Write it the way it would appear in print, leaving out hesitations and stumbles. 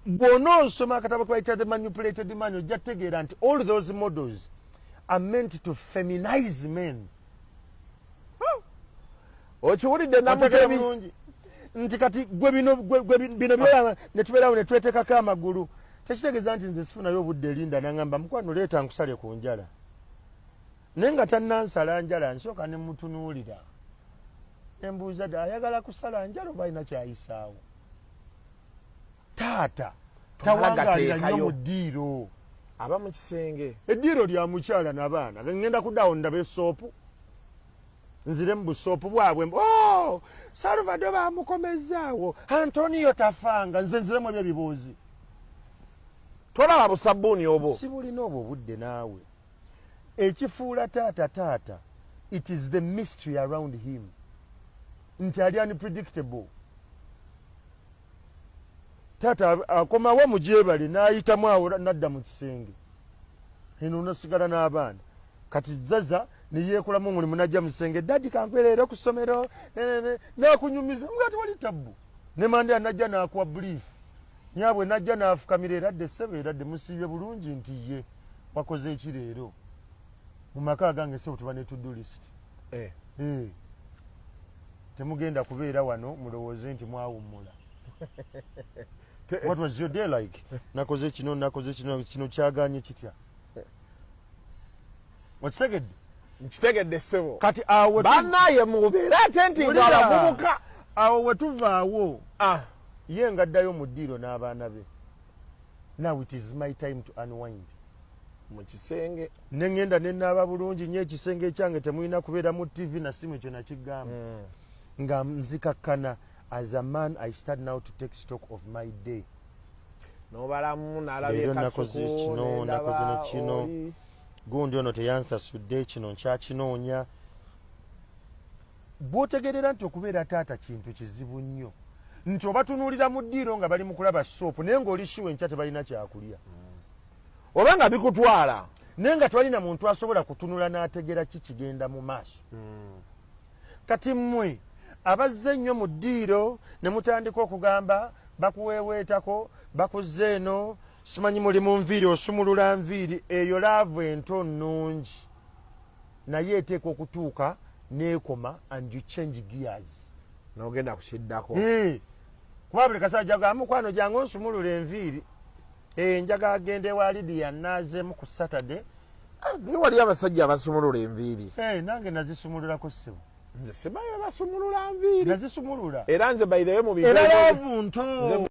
bw'onoosoma akatabo kabayita The Manipulated Man ojja kutegeera nti all those models are meant to feminize men. Okiwulidde Namutebi nti kati gwe bino byera ne tubeerawo ne twetekako amagulu tekitegeeza nti nze sifunayo obudde erinda nangamba mukwano leeta nkusale ku njala naye nga tannansala njala nsooka ne mutunuulira embuuza dde ayagala kusala njala oba alina kyayisaawo. Taata tawangaalira nnyo mu ddiiro aba mu kisenge eddiiro lya mukyala n'abaana ngenda kuddawo ndabe soopu nzire mu busoopu bwabwe Salvador bamukomezaawo Antonio tafanga nze nziremu ebyo ebibuuzi tolaba busabbuuni obwo si bulina obwo obudde naawe ekifuula taata it is the mystery around him nti ali unpredictable. Taata akomawo mu gyebali n'ayitamu awo nadda mu kisenge eno nosigala n'abaana kati zaza niyeekolamu omulimu najja mu kisenge daddi kankwereera ku ssomero n'akunyumiza nga tewali tabbu ne mandi najja n'akuwa brief nyaabwe najja n'afukamira eradde ssebo eradde musiibye bulungi nti ye wakoze eki leero mu maka gange ssebo tuba ne to-do list temugenda kubeera wano mulowooze nti mwawummula. What was your day like? Nakoze kino kyaganye kitya? Wakitegedde? Nkitegedde ssebo. Kati awo bannaye mubeera ate nti ng'abavubuka. Awo we tuvaawo. Ye ngaddayo mu ddiiro n'abaana be. Now it is my time to unwind. Mu kisenge. Ne ngenda ne naaba bulungi nnyo ekisenge kyange temulina kubeera mu TV na simu ekyo nakigamba. Nga nzikakkana. As a man, I start now to take stock of my day. Nobalamu nalabye kasuku nakoze kino gundi ono teyansasudde kino nkyakinoonya. Bw'otegeerera nti okubeera taata kintu kizibu nnyo nti obatunuulira mu ddiiro nga bali mu kulaba soopu naye ng'oli shiwa enkya tebalina kyakulya oba nga bikutwala naye nga tewalina muntu asobola kutunula n'ategeera ki kigenda mu maaso. Kati mmwe abazze ennyo mu ddiiro ne mutandika okugamba bakuweeweetako bakuze eno simanyi muli mu nviiri osumulula nviiri eyo laavu ento nnungi naye eteeka okutuuka n'ekoma and you change gears n'ogenda kukiddako kuba buli kasajja mukwano jange onsumulula enviiri njaga agende wa Lidia naazeemu ku Saturday. Naye wali abasajja abasumulula enviiri nange nazisumululako ssebo nze simanyi basumulula nviiri nazisumulula era nze bayireyo mu era laavu nto